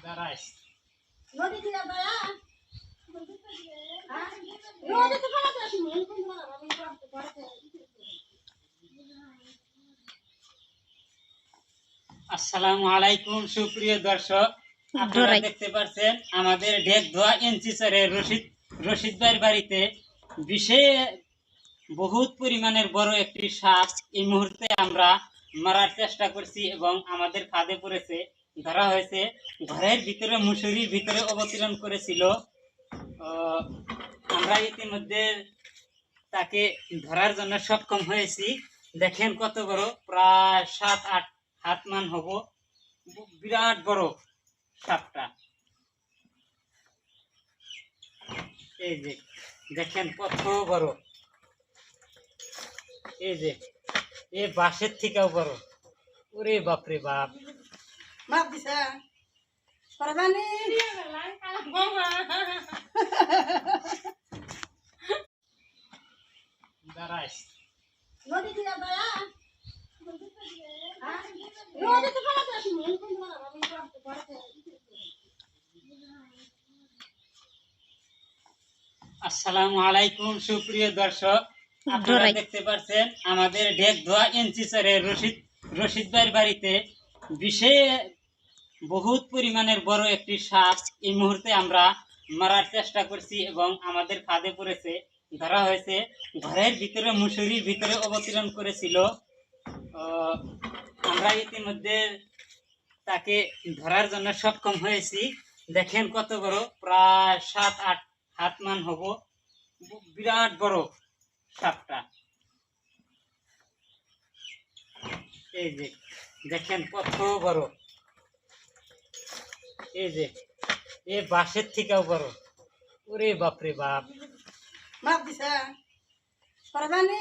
দাঁড়াইস আসসালামু আলাইকুম সুপ্রিয় দর্শক, আপনারা দেখতে পাচ্ছেন আমাদের ঢেক ধোয়া এনসিসারের রশিদ ভাইয়ের বাড়িতে বহুত পরিমাণের বড় একটি সাপ এই মুহূর্তে আমরা মারার চেষ্টা করছি এবং আমাদের ফাঁদে পড়েছে, ধরা হয়েছে। ঘরের ভিতরে মুসুরির ভিতরে অবতরণ করেছিল। আমরা ইতিমধ্যে তাকে ধরার জন্য সক্ষম হয়েছি। দেখেন কত বড়, প্রায় 7-8 হাত মান হব, বিরাট বড় সাপটা। এই যে দেখেন কত বড়, এই যে এ বাঁশের থেকেও বড়। ওরে বাপরে বাপ, মাপ দিছা পরবানি দাঁড়াইস নদী দিয়া দয়া নদী তো ফলাতে আসি মন কোন না আমি করতে পারতে। আসসালামু আলাইকুম সুপ্রিয় দর্শক, আপনারা দেখতে পাচ্ছেন আমাদের ঢেক ধোয়া এনসিসারের রশিদ ভাইয়ের বাড়িতে বহুত পরিমাণের বড় একটি সাপ এই মুহূর্তে আমরা মারার চেষ্টা করছি এবং আমাদের ফাঁদে পড়েছে, ধরা হয়েছে। ঘরের ভিতরে মুসুরির ভিতরে অবতরণ করেছিল। আমরা ইতিমধ্যে তাকে ধরার জন্য সক্ষম হয়েছি। দেখেন কত বড়, প্রায় 7-8 হাত মান হব, বিরাট বড় সাপটা। এই যে দেখেন কত বড়, এই যে এ বাঁশের থেকেও বড়। ওরে বাপরে বাপ, মাপ দিছা পরবানি